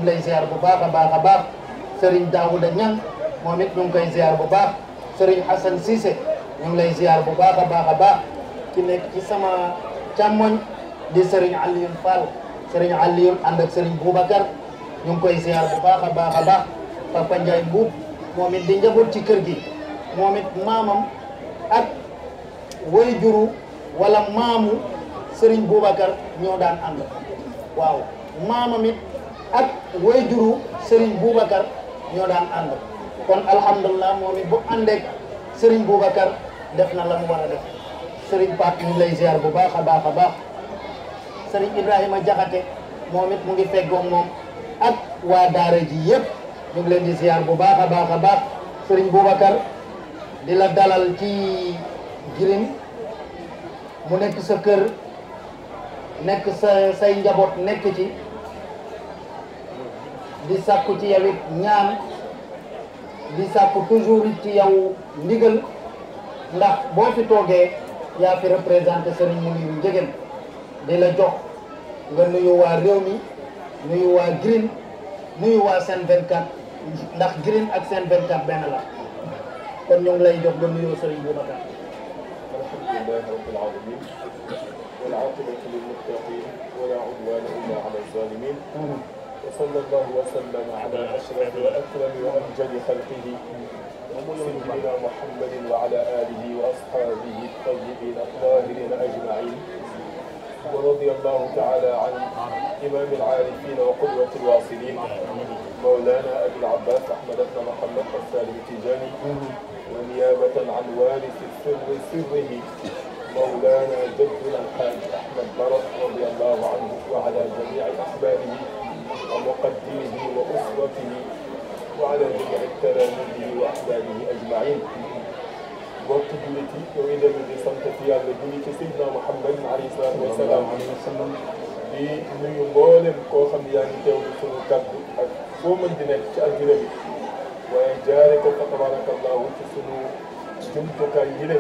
lay ziar bu baax a baax Serigne Daouda Niang moom it ñu ngi koy ziar bu baax Serigne Hassan Cissé ñu ngi lay ziar bu baax a baax ki nekk ci sama càmmoñ di Serigne Alioune Fall Serigne Alioune ànd ak Serigne Boubacar ñu ngi koy ziar bu baax a baax Papa Ndiaye Mbuub moom it di njaboot ci kër gi moom it maamam ak wayjuru wala maamu Serigne Boubacar ñoo daan ànd waaw maamam it ak wayjuru Serigne Boubacar ñoo daan ànd kon alhamdulilah moom it bu àndeek Serigne Boubacar def na la mu war a def Serigne Pape ñu lay ziar bu baax a baax Serigne Ibrahima Jaxate moom it mu ngi feggoog moom ak waa daara ji yëpp ñu ngi leen di ziar bu baax a baax Serigne Boubacar di la dalal ci Girim mu nekk sa kër nekk say njaboot nekk ci di sàkku ci yow it ñaan di sàkku toujours it ci yow ndigal ndax boo fi toogee yaa fi représenté Serigne Mounirou Ndiéguène di la jox nga nuyu waa réew mi nuyu waa Girim nuyu waa Sen 24 ndax Girim ak Sen 24 benn la kon ñu ngi lay jox nga nuyoo Serigne Boubacar. alhamdulillahi rabbil alamin wal aqibatu lil muttaqin wala udwana illa ala zalimin wa sallallahu wa sallama ala ashrafi wa akrami wa amjadi khalqihi sayyidina Muhammadin wa ala alihi wa ashabihi at-tayyibin at-tahirin ajma'in ورضي الله تعالى عن إمام العارفين وقدوة الواصلين مولانا أبي العباس أحمد بن محمد السالم التجاني ونيابة عن وارث سره مولانا جدنا الحاج أحمد برد رضي الله عنه وعلى جميع أحبابه ومقدمه وأسرته وعلى جميع تلاميذه وأحبابه أجمعين. bokk jullit yi ñoo ngi dellu di sant yàlla julli ci Seydina Muhammad alayhi salaatu wa salaam di nuyu mboolem koo xam ne yaa ngi teewlu sunu kàddu ak foo mën di nekk ci àddina bi waaye jaare ko fa tabarakallahu ci sunu jumtukaay yi ne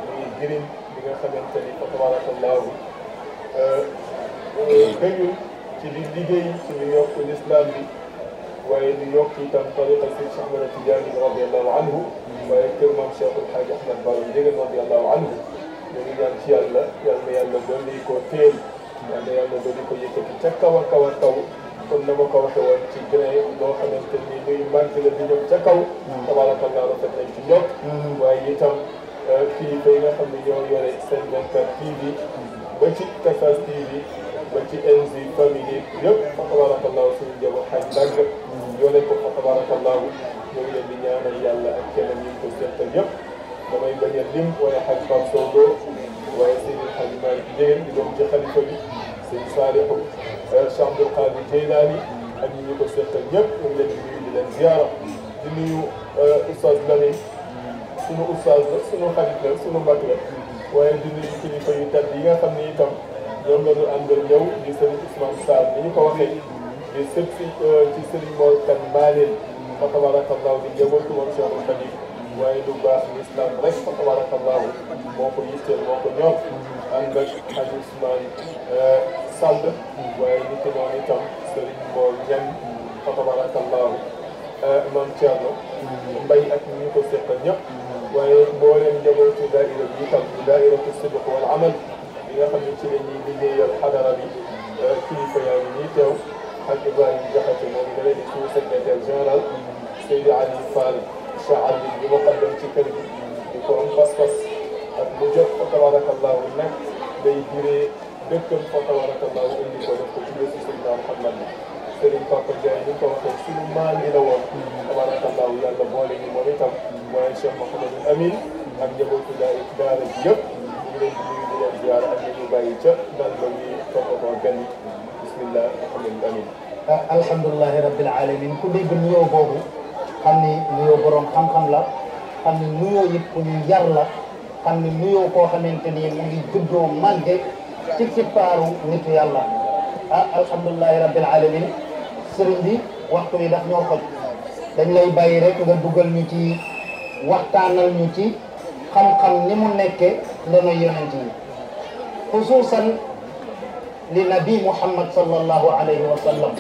muy Girim bi nga xamante ni fa tabarakallahu gëñul ci di liggéey ci ñu yokk l'islam bi waaye ñu yokk itam tariqa Seydi Cheikh Ahmad Tidiane radiyallahu anhu waaye kër maam Cheikhul Hadj Ahmad Baro Ndiéguène radiyallahu anhu ñu ngi ñaan ci yàlla yàlla dolli ko teel yàlla dolli ko yëkkati ca kaw a kaw kon na ma ko waxee woon ci gën loo xamante ni luy màgg la di ñëw ca kaw tabarakallah rafet nañ ci njot waaye itam kilifa yi nga xam ne ñoo yore Sen 24 TV ba ci Tafas TV ba ci NZ famille yëpp fa tabarakallahu suñu njaboot xaj dagg yore ko fa tabarakallahu ñoo ngi leen di ñaanal yàlla ak keneen yi ko seetal yëpp damay bañ a lim waaye xaj Pape Sow waaye Seydi Hadj Malick Ndiéguène di doom ci xalifa bi Seydi Salihu Cheikh Abdoul Qadir Jeylaani ak ñi ñu ko seetal ñëpp ñu ngi leen di nuyu di leen ziara di nuyu oustaz Lamine sunu oustaz la sunu xarit la sunu mag la waaye di nuyu kilifa yu tedd yi nga xam ni itam ñoom la ñu àndal ñëw di Serigne Ousmane Sarr ni ñu ko waxee di sëb si ci Serigne Mor Kane Mbaleen fa tabarakallahu di njabootu moom Cheikhul Khadim waaye lu baax l'islam rek fa tabarakallahu moo ko yitteel moo ko ñor ànd ak Hadj Ousmane Sall waaye nit ki noonu itam Serigne Mor Niang fa tabarakallahu Mame Thierno Mbaye ak ñi ñu ko seqal ñëpp waaye mbooleem njabootu daayira bi itam daayiratu sidq wal amal bi nga xam ne ci la ñuy liggéeyal xadara bi kilifa yaa ngi nii teew ak Ibrahima Jaxate moom nga leen di suñu secrétaire général Seydi Ali Fall Cheikh Ali bi ma xam ci kër gi di ko am pas-pas ak mu jot fa tabarakallahu nag day diree dëkkam fa tabarakallahu indi ko def ko ci bésu Seydina Muhammad bi Serigne Papa Ndiaye ni ko waxee suñu maa ngi la woon tabarakallahu yàlla boole ñu moom itam mooy Cheikh Mouhamadou Amin ak njabootu daara ji yëpp ñu ngi leen di nuyu di leen ziara ak ñu bàyyi ca dal ba ñuy toppatoo gan yi bismillah Mouhamadou Amin alhamdulilahi rabbil alamin ku dégg nuyoo boobu xam ni nuyoo borom xam-xam la xam ni nuyoo it ku ñu yar la xam ni nuyoo koo xamante ni mu ngi juddoo màgge ci sippaaru nitu yàlla alhamdulilahi rabbil alamin sëriñ bi waxtu yi daf ñoo xoj dañ lay bàyyi rek nga dugal ñu ci waxtaanal ñu ci xam-xam ni mu nekke ndono yonent yi xusuusan li nabi Muhammad sallallahu alayhi wa sallam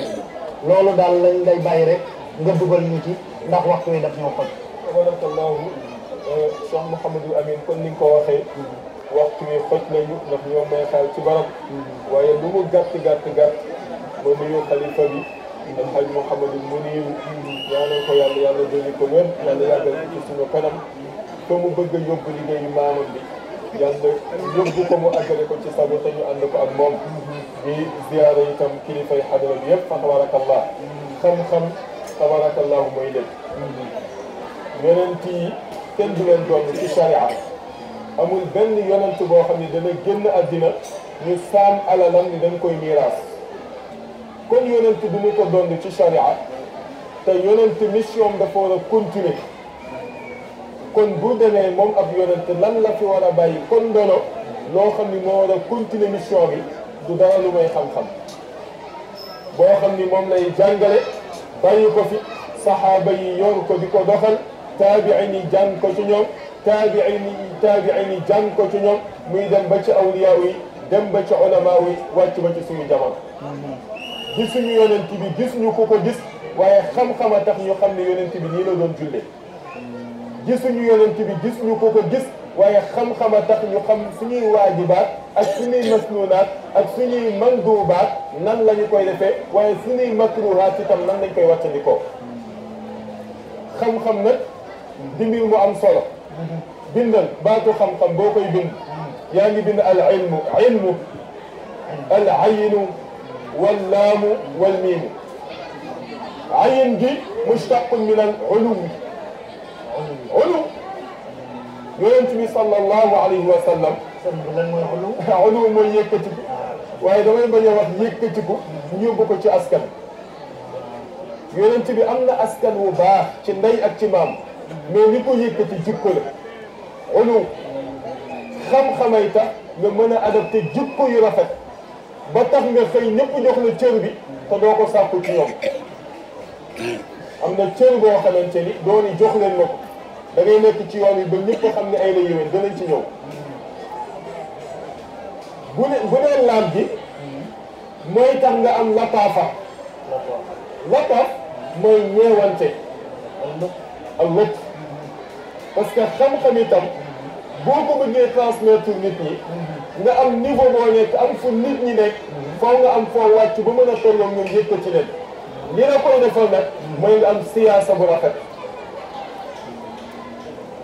loolu daal lañ lay bàyyi rek nga dugal ñu ci ndax waxtu wi daf ñoo xoj. tabarakallahu Cheikh Mouhamadou Amine kon ni nga ko waxee waxtu wi xoj nañu ndax ñoo may xaal ci barab waaye lu mu gàtt gàtt gàtt ma nuyu xalifa bi Alhaji Mouhamadou Mounir ñaanal ko yàlla dolli ko wér yàlla yàggal ko ci suñu kanam fa mu bëgg a yóbbu liggéeyu maamam bi yàlla yóbbu ko mu àggale ko ci sago te ñu ànd ko ak moom di ziyaara itam kilifay xadara bi yëpp fa tabarakallah xam-xam tabarakallahu mooy lépp yonent yi kenn du leen doon ci sharia amul benn yonent boo xam ne dana génn àddina ñu saam alalam ni dañ koy miiraas kon yonent du mu ko doon ci sharia te yonent mission dafa war a continuer kon bu demee moom ab yonent lan la fi war a bàyyi kon dono loo xam ni moo war a continuer mission bi du dara lu may xam-xam boo xam ni moom lay jàngale bàyyi ko fi saxaaba yi yor ko di ko doxal taabiin yi jàng ko ci ñoom taabiin yi jàng ko ci ñoom muy dem ba ci awliya yi dem ba ci ulama yi wàcc ba ci suñu jamono gisuñu yonent bi gisuñu ku ko gis waaye xam-xam a tax ñu xam ne yonent bi nii la doon julle gisuñu yonent bi gisuñu ku ko gis waaye xam-xam a tax ñu xam suñuy waajibaat ak suñuy masnuunaat ak suñuy manduubaat nan la ñu koy defee waaye suñuy makruhaat itam nan lañ koy wattandikoo xam-xam nag di mbir mu am solo bindal baatu xam-xam boo koy bind yaa ngi bind al ilmu al aynu wal laamu wal miimu ayin gi mushtaqun min al ulum yonent bi sallallahu alayhi wa sallam lan mooy ulum. ulum mooy yëkkatiku waaye damay bañ a wax yëkkatiku ñu yóbbu ko ci askan yonent bi am na askan wu baax ci ndey ak ci maam mais li ko yëkkati jikko la ulum xam-xamay tax nga mën a adapté jikko yu rafet ba tax nga xëy ñëpp jox la cër bi te doo ko sàkku ci ñoom am na cër boo xamante ni dooni jox leen ma ko da ngay nekk ci yoon yi ba ñëpp xam ne ay la yéwén danañ ci ñëw bu dee laam gi mooy tax nga am lataafa lataaf mooy ñeewante ak lëpp parce que xam-xam itam boo ko bëggee transmettre nit ñi nga am niveau boo nekk am fu nit ñi nekk foo nga am foo wàcc ba mën a tolloo ñoom yëkkati leen li la koy defal nag mooy nga am siyaasa bu rafet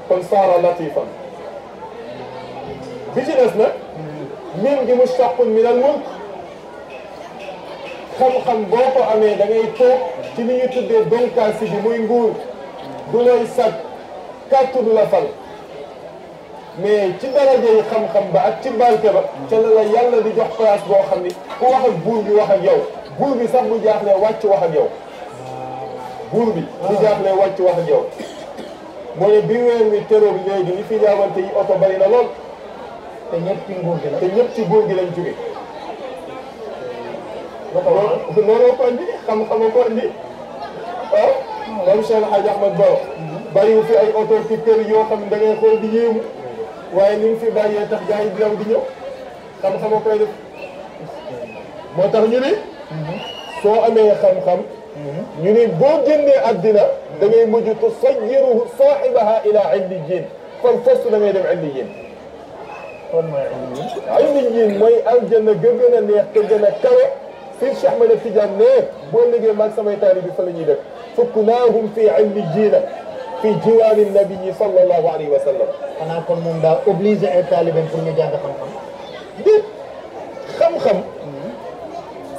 kon saara latifan bi ci des nag miim gi mushtaqun min al mulk xam-xam boo ko amee da ngay toog ci li ñu tuddee donkaasi bi muy nguur du lay sag kàttu du la fal mais ci daraja yi xam-xam ba ak ci barke ba ca la la yàlla di jox place boo xam ni ku wax ak buur bi wax ak yow buur bi sax bu jaaxlee wàcc wax ak yow buur bi bu jaaxlee wàcc wax ak yow moo ne bi weer wi teroo léegi li fi jaabante yi oto bari na lool te ñëpp ci nguur gi la. te ñëpp ci nguur gi lañ jóge looloo ko andi xam-xama ko andi waaw moom Cheikh El Hadj Ahmad Baro bàyyiwu fi ay oto ci kër yoo xam ne da ngay xool di yéemu waaye ni mu fi bàyyee tax gars yi di daw di ñëw xam-xama koy def moo tax ñu ne soo amee xam-xam ñu ne boo génnee àddina da ngay mujj tusayyiru saahibaha ila illiyin kon fos da ngay dem illiyin kon mooy illiyin mooy aljanna ga gën a neex te gën a kawe Seydi Cheikh Ahmed Tidiane ne boo liggéey maag samay taalibe bi fa la ñuy def fuknaahum fi illiyin fi jiwaari nabii sallallahu alayhi wa sallam. xanaa kon moom daa obligé ay taalibeem pour ñu jàng xam-xam. déet xam-xam.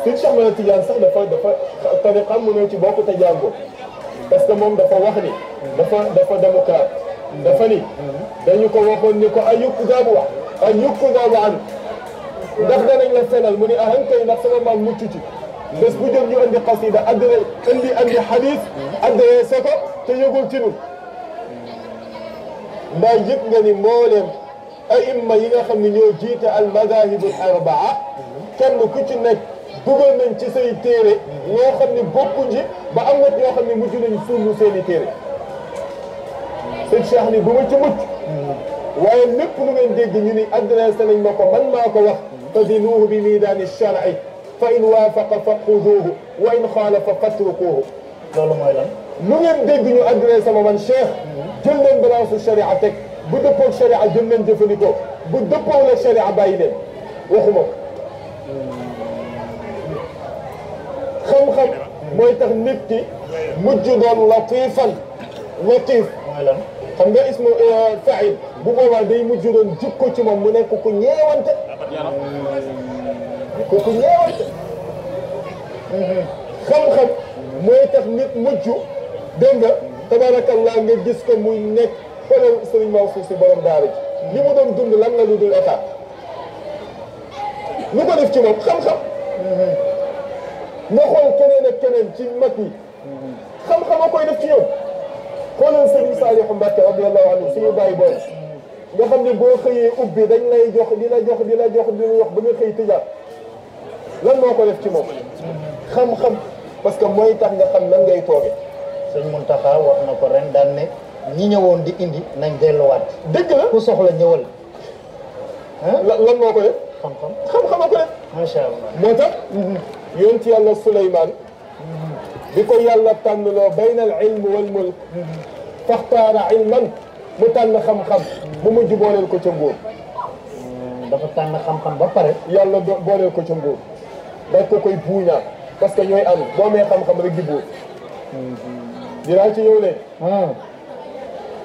Seydi Cheikh Ahmed Tidiane sax dafa tariqa mu ñëw ci bokk te jàngoo parce que moom dafa wax ni. dafa démocrate. dafa ni. dañu ko waxoon ni ko ayukdabu an ndax danañ la fenal mu ni ahankay ndax sama maam mucc ci bés bu jëm ñu andi xasida andi xadis adressé ko te yëgul ci ñun mbaa yëg nga ni mbooleem aimma yi nga xam ne ñoo jiite al madahibul arbaa kenn ku ci nekk dugal nañ ci say téere ñoo xam ne bokkuñ ci ba am na ñoo xam ne mujj nañ suulu seen i téere sëñ Cheikh ni bu ma ci mucc waaye lépp lu ngeen dégg ñu ni adressé nañ ma ko man maa ko wax fadinuuhu bi miidaani shar'i fa in waafaqa fa xuduuhu wa in xaalafa fatrukuuhu. loolu mooy lan. lu ngeen dégg ñu adressé sama man Cheikh jël leen balance su sharia teg bu dëppoo ak sharia jël leen jëfandikoo bu dëppoo la sharia bàyyi leen waxuma ko. xam-xam mooy tax nit ki mujj doon latifan latif. mooy lan. xam nga ismu fail bu boobaa day mujj doon jikko ci moom mu nekk ku ñeewante. ku ñeewante. xam-xam mooy tax nit mujj dégg nga tabarakallah nga gis ko muy nekk xoolal Serigne Mansour Sy borom daara ji li mu doon dund lan la lu dul état lu ko def ci moom xam-xam. nga xool keneen ak keneen ci mag yi xam-xam a koy def ci ñoom. xoolal Serigne Saliou Mbacké radiyallahu anhu suñu bàyyi booy nga xam ne boo xëyee ubbi dañ lay jox di la jox di la jox di la jox ba nga xëy tëjaat lan moo ko def ci moom. xam-xam parce que mooy tax nga xam lan ngay tooge. sëñ Mountakha wax na ko ren daan ne ñi ñëwoon di indi nañ delluwaat. dëgg la ku soxla ñëwal. lan moo ko def. xam-xam xam-xam a ko def. macha allah. moo tax. yonent yàlla Suleymaan bi ko yàlla tànnloo bayna al ilm wal mulk faxtaara ilman mu tànn xam-xam bu mujj booleel ko ca nguur. dafa tànn xam-xam ba pare. yàlla booleel ko ca nguur dañ ko koy buuñaa parce que ñooy am boo mee xam-xam rek di buur. dinaa ci ñëw léegi.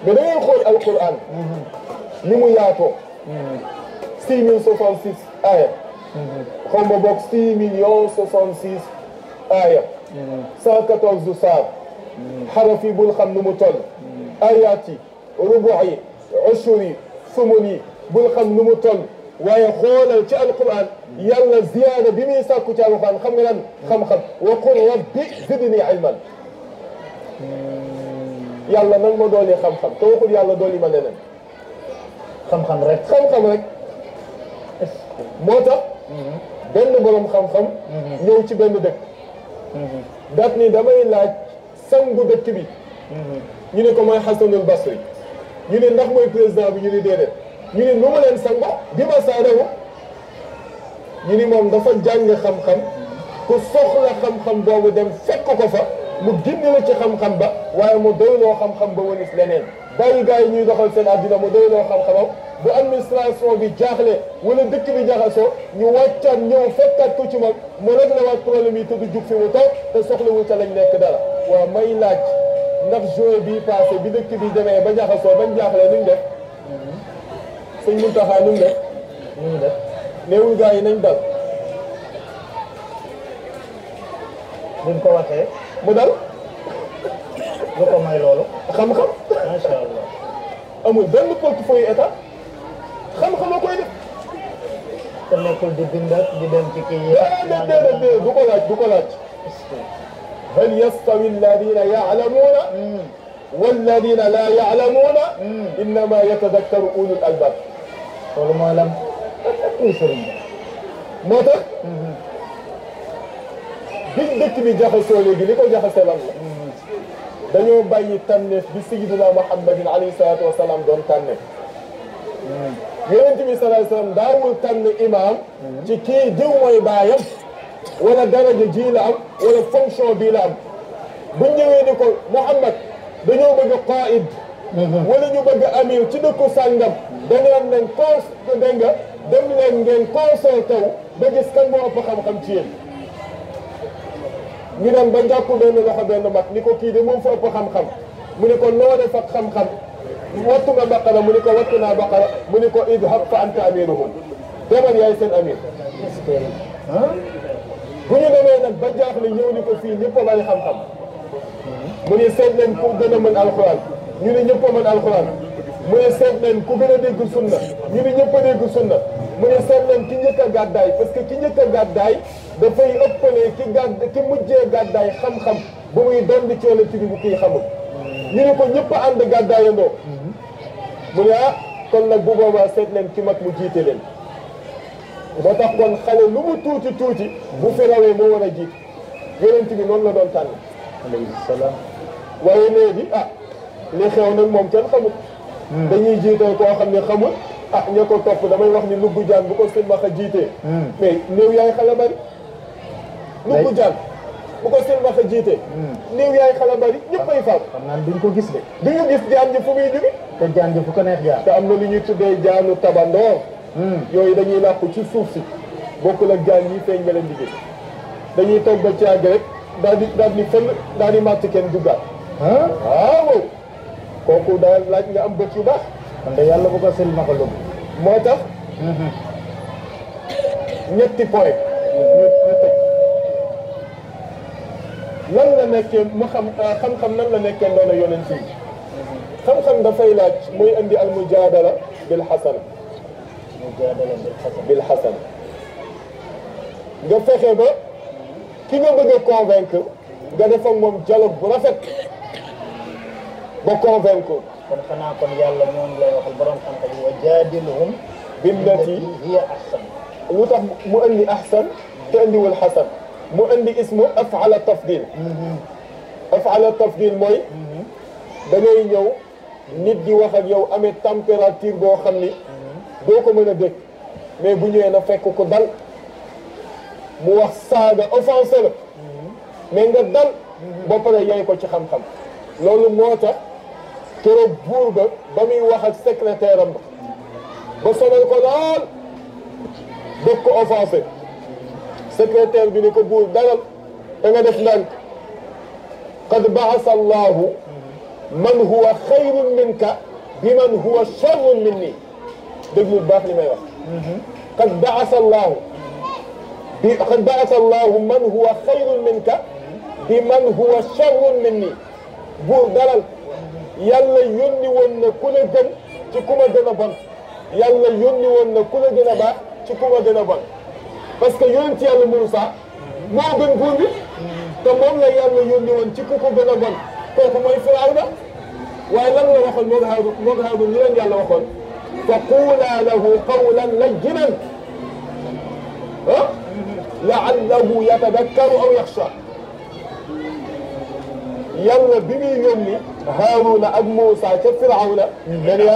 mais da ngay xool alquran. ni mu yaatoo. 6066 aaya. xaw ma boog 6 millions 66 aaya. 114 saar. xaraf yi bul xam nu mu toll. ayaat yi rubu yi ushur yi sumun yi bul xam nu mu toll. waaye xoolal ci alquran yàlla ziyaada bi muy sàkku ci alquran xam nga lan xam-xam wa qul rabbi zidni ilman. yàlla nan ma dooli xam-xam te waxul yàlla dooli ma leneen. xam-xam rek. xam-xam rek. moo tax. benn borom xam-xam. ñëw ci benn dëkk. daat ni damay laaj sangu dëkk bi. ñu ne ko mooy Xasanul Basri. ñu ne ndax mooy président bi ñu ne déedéet. ñu ne nu mu leen sango bi ma saadawu. ñu ni moom dafa jàng xam-xam. ku soxla xam-xam boobu dem fekk ko fa. mu gindi la ci xam-xam ba. waaye mu doyloo xam-xam ba wanis leneen. bàyyi gars yi ñuy doxal seen àddina mu doyloo xam-xamam. bu administration bi jaaxle wala dëkk bi jaxasoo ñu wàccaat ñëw fekkaat ko ci moom mu réglé waat problème yi te du jug fi mu toog te soxlawul ca lañ nekk dara. waaw may laaj ndax juin bii passé bi dëkk bi demee ba jaxasoo bañ jaaxlee nu ñu def. sëñ Mountakha nu mu def. nu mu def. néewul gars yi nañ dal. buñ ko waxee. mu dal. lu ko may loolu. xam-xam. macha allah. amul benn portefeuille état. xam-xam a koy def. te nekkul di bind ak di dem ci kii yi. déedéet du ko laaj du ko laaj. hal yastawi alladina yaalamuuna walladina laa yaalamuuna innama yatadakkaru ulul albab. loolu mooy lan. muy sëriñ bi. moo tax. biñ dëkk bi jaxasoo léegi li ko jaxase lan la. dañoo bàyyi tànneef bi sayyidina Muhammadin alayhi salaatu wa salaam doon tànneef. yonent bi sallallahu alayhi wa sallam daawul tànn imaam. ci kii diw mooy baayam. wala daraja ji la am wala fonction bii la am. buñ ñëwee ni ko Muhammad dañoo bëgg qaid. wala ñu bëgg amir ci dëkku sàngam. danaan leen dégg nga dem leen ngeen consulté wu ba gis kan moo ëpp xam-xam ci yéen. ñu dem ba jàpp benn loxo benn mag ni ko kii de moom fa ëpp xam-xam mu ne ko noo def ak xam-xam wattu nga baqara mu ne ko wattu naa baqara mu ne ko idhab fa anta amiruhum demal yaay seen amir. bu ñu demee nag ba jaaxle ñëw ni ko fii ñëpp a bari xam-xam mu ne seet leen ku gën a mën alxuraan ñu ne ñëpp a mën alxuraan mu ne seet leen ku gën a dégg sunna ñu ne ñëpp a dégg sunna mu ne seet leen ki njëkk a gàddaay parce que ki njëkk a gàddaay dafay ëppale ki mujjee gàddaay xam-xam ba muy doon di coono ci bi bu kii xamul. ñu ne ko ñëpp a ànd gàddaayandoo. mu ne ah kon nag bu boobaa seet leen ki mag mu jiite leen. moo tax kon xale lu mu tuuti tuuti. bu fi rawee moo war a jiit. yonent bi noonu la doon tànn. alayhi salaam. waaye léegi ah li xew nag moom kenn xamul. dañuy jiital koo xam ne xamul. ah ña ko topp damay wax ni luggu jaan bu ko silmaxa jiitee. mais néew yaay xale bari. lu ko jàng bu ko silmaxa jiite néew yaay xala bari ñëppay faam xam naa duñ ko gis de du ñu gis jaan ji fu muy jóge te jaan ji fu ko neex jaar te am na lu ñuy tuddee jaanu tabandoor yooyu dañuy làqu ci suuf si bokkul ak jaan yi feeñ nga leen di gis dañuy toog ba caag rek daal di fël daal di màtt kenn duggaat waaw kooku daal laaj nga am bët yu baax kon de yàlla bu ko silmaxa lóbbu moo tax ñetti point ñu tëj lan la nekkee mu xam-xam nan la nekkee ndoona yonent yi xam-xam dafay laaj muy indi al mujaadala bil xasana bil xasana nga fexe ba ki nga bëgg a convaincre nga def ak moom dialogue bu rafet ba convaincre kon xanaa kon yàlla ñoom lay waxal borom xam-xam yi wa jaadilhum billati hiya ahsan lu tax mu indi ahsan te indiwul xasan mu indi ismu afala tafdil afala tafdil mooy da ngay ñëw nit di wax ak yow amee température boo xam ni doo ko mën a dégg mais bu ñëwee na fekk ko dal mu wax saaga offensé la mais nga dal ba pare yey ko ci xam-xam loolu moo tax keroog buur ba muy wax ak secrétaire am ba sonal ko daal dëkk ko offensé secrétaire bi ni ko buur dalal da nga def ndànk qad baasa allahu man huwa xayrun minka bi man huwa charrun minni déglu baax li may wax qad baasa allahu man huwa xayrun minka bi man huwa charrun minni buur dalal yàlla yónni woon na ku la gën ci ku ma gën a bon yàlla yónni woon na ku la gën a baax ci ku ma gën a bon parce que yonent yàlla Muusaa moo gën buur bi te moom la yàlla yónni woon ci ku ko gën a bon kooku mooy Firawna waaye lan la waxoon moo Haaruun li leen yàlla waxoon fa quulaa lahu qawlan layyinan la'allahu yatadakkaru aw yaxshaa yàlla bi muy yónni Haaruuna ak Muusaa ca Firawna dañu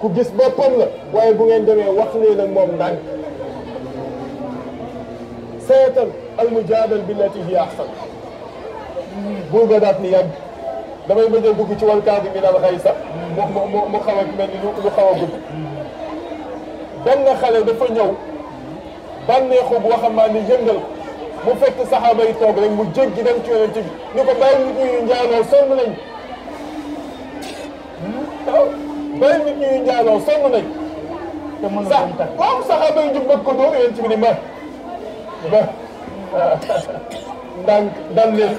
ku gis boppam la waaye bu ngeen demee wax leen ak moom ndànk seetal almujaadal billati hiya ahsan buur ga daat ni yàgg damay bëgg a dugg ci wal kaazimiina al-ghayza mu xaw a mel ni lu xaw a gudd benn xale dafa ñëw bànneexu bu waxambaane yëngal mu fekk saxaaba yi toog rek mu jéggi dem ci yonent bi ni ko bàyyi nit ñi njaaloo sonn nañ waaw bàyyi nit ñi njaaloo sonn nañ waaw saxaaba yi jub bëgg ko dóor yonent bi ni ndànk dal leen